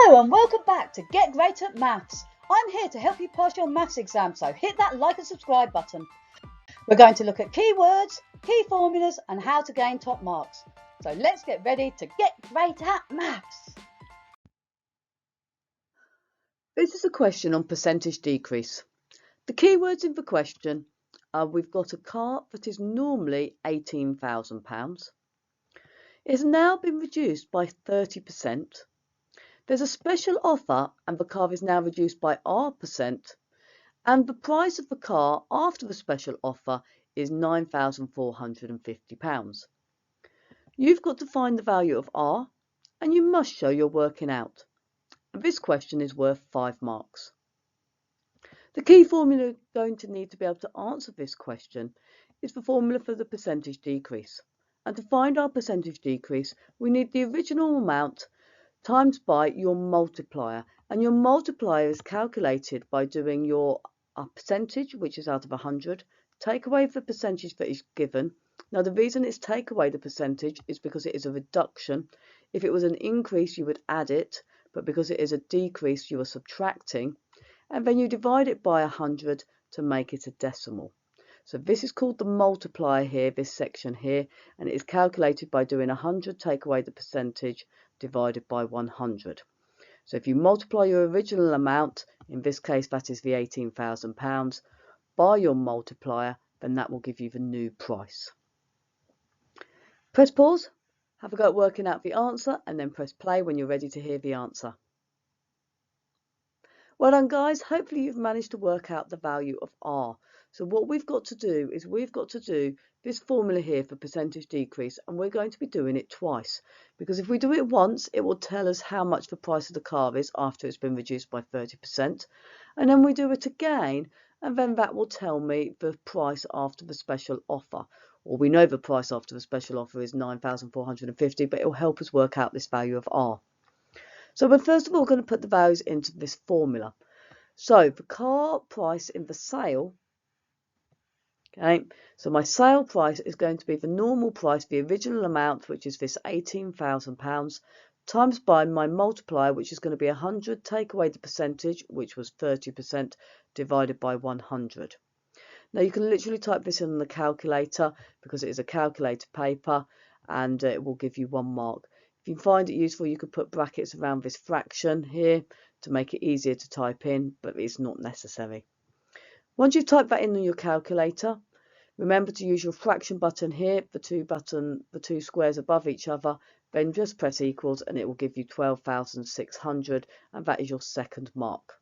Hello and welcome back to Get Great at Maths. I'm here to help you pass your maths exam, so hit that like and subscribe button. We're going to look at keywords, key formulas and how to gain top marks. So let's get ready to get great at maths. This is a question on percentage decrease. The keywords in the question are we've got a car that is normally £18,000. It has now been reduced by 30%. There's a special offer and the car is now reduced by R%, and the price of the car after the special offer is £9,450. You've got to find the value of R and you must show you're working out. This question is worth 5 marks. The key formula you're going to need to be able to answer this question is the formula for the percentage decrease. And to find our percentage decrease, we need the original amount times by your multiplier, and your multiplier is calculated by doing your percentage, which is out of 100, take away the percentage that is given. Now the reason it's take away the percentage is because it is a reduction. If it was an increase you would add it, but because it is a decrease you are subtracting, and then you divide it by 100 to make it a decimal. So this is called the multiplier here, this section here, and it is calculated by doing 100 take away the percentage divided by 100. So if you multiply your original amount, in this case that is the £18,000, by your multiplier, then that will give you the new price. Press pause, have a go at working out the answer, and then press play when you're ready to hear the answer. Well done guys, hopefully you've managed to work out the value of R. So what we've got to do is we've got to do this formula here for percentage decrease, and we're going to be doing it twice, because if we do it once it will tell us how much the price of the car is after it's been reduced by 30%, and then we do it again and then that will tell me the price after the special offer, or we know the price after the special offer is £9,450, but it will help us work out this value of R. So we're first of all going to put the values into this formula. So the car price in the sale, okay, so my sale price is going to be the normal price, the original amount, which is this £18,000, times by my multiplier, which is going to be 100, take away the percentage, which was 30%, divided by 100. Now you can literally type this in on the calculator because it is a calculator paper, and it will give you 1 mark. If you find it useful, you could put brackets around this fraction here to make it easier to type in, but it's not necessary. Once you've typed that in on your calculator, remember to use your fraction button here, the two squares above each other, then just press equals and it will give you 12,600, and that is your second mark.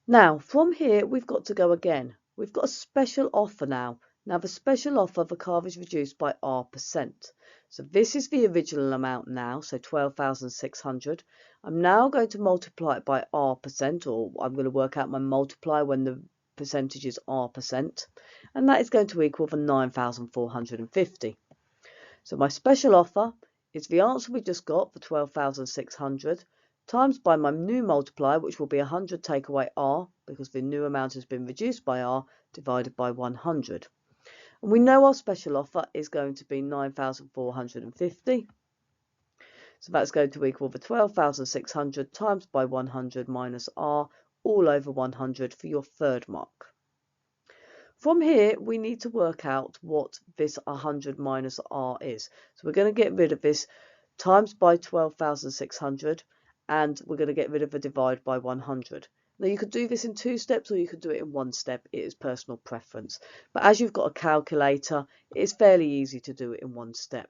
Now from here we've got to go again. We've got a special offer now. Now the special offer, the car is reduced by R%. So this is the original amount now, so 12,600. I'm now going to multiply it by R%, or I'm going to work out my multiplier when the percentage is R%, and that is going to equal the 9,450. So my special offer is the answer we just got, for 12,600, times by my new multiplier, which will be 100 take away R, because the new amount has been reduced by R, divided by 100. And we know our special offer is going to be 9,450. So that's going to equal the 12,600 times by 100 minus R, all over 100 for your third mark. From here, we need to work out what this 100 minus R is. So we're going to get rid of this times by 12,600, and we're going to get rid of the divide by 100. Now you could do this in 2 steps or you could do it in 1 step. It is personal preference. But as you've got a calculator, it's fairly easy to do it in 1 step.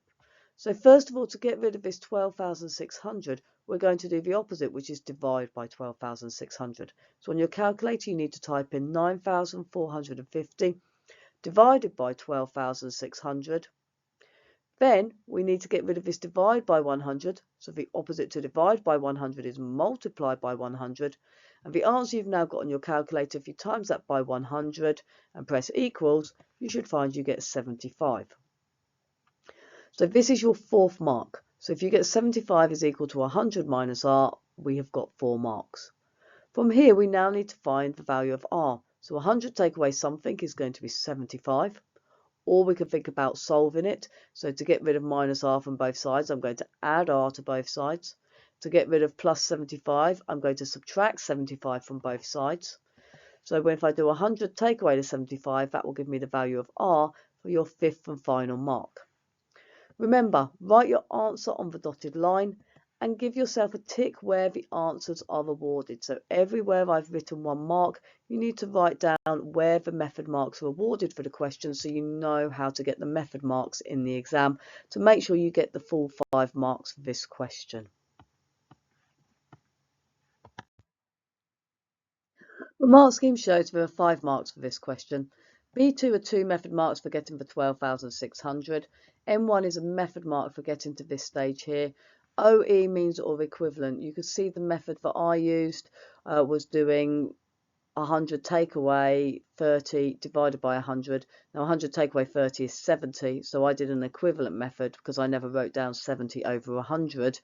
So first of all, to get rid of this 12,600, we're going to do the opposite, which is divide by 12,600. So on your calculator, you need to type in 9,450 divided by 12,600. Then we need to get rid of this divide by 100. So the opposite to divide by 100 is multiply by 100. And the answer you've now got on your calculator, if you times that by 100 and press equals, you should find you get 75. So this is your 4th mark. So if you get 75 is equal to 100 minus R, we have got 4 marks. From here, we now need to find the value of R. So 100 take away something is going to be 75. Or we can think about solving it. So to get rid of minus R from both sides, I'm going to add R to both sides. To get rid of plus 75, I'm going to subtract 75 from both sides. So if I do 100 take away the 75, that will give me the value of R for your fifth and final mark. Remember, write your answer on the dotted line and give yourself a tick where the answers are awarded. So everywhere I've written 1 mark, you need to write down where the method marks are awarded for the question, so you know how to get the method marks in the exam to make sure you get the full 5 marks for this question. The mark scheme shows there are 5 marks for this question. B2 are 2 method marks for getting the 12,600. M1 is a method mark for getting to this stage here. OE means or equivalent. You could see the method that I used was doing 100 take away 30 divided by 100. Now 100 take away 30 is 70, so I did an equivalent method because I never wrote down 70 over 100.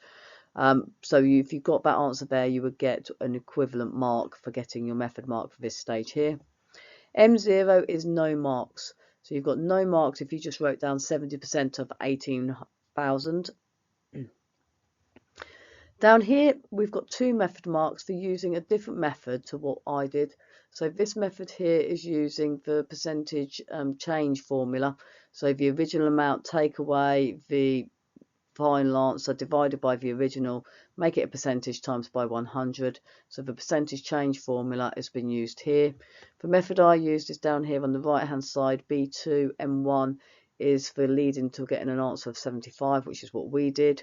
So if you got that answer there, you would get an equivalent mark for getting your method mark for this stage here. M0 is no marks. So you've got no marks if you just wrote down 70% of 18,000. Down here, we've got 2 method marks for using a different method to what I did. So this method here is using the percentage change formula. So the original amount take away the final answer divided by the original, make it a percentage times by 100. So the percentage change formula has been used here. The method I used is down here on the right hand side. B2 M1 is for leading to getting an answer of 75, which is what we did.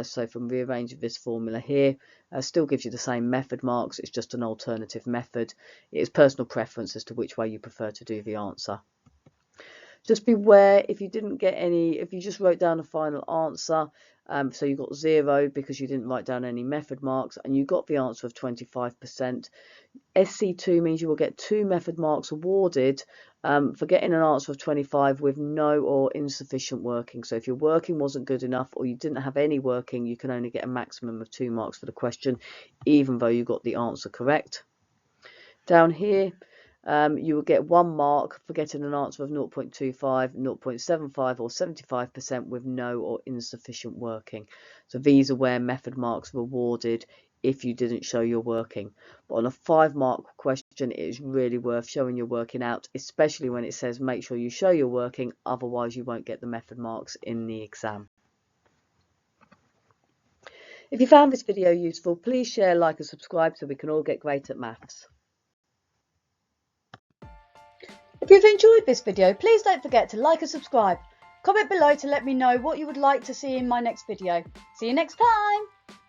So from rearranging this formula here, still gives you the same method marks, it's just an alternative method. It is personal preference as to which way you prefer to do the answer. Just beware if you didn't get any, if you just wrote down a final answer, so you got 0 because you didn't write down any method marks, and you got the answer of 25%. SC2 means you will get 2 method marks awarded for getting an answer of 25 with no or insufficient working. So if your working wasn't good enough or you didn't have any working, you can only get a maximum of 2 marks for the question, even though you got the answer correct. Down here, you will get 1 mark for getting an answer of 0.25, 0.75 or 75% with no or insufficient working. So these are where method marks are awarded if you didn't show your working. But on a 5 mark question, it is really worth showing your working out, especially when it says make sure you show your working, otherwise you won't get the method marks in the exam. If you found this video useful, please share, like and subscribe so we can all get great at maths. If you've enjoyed this video, please don't forget to like and subscribe. Comment below to let me know what you would like to see in my next video. See you next time!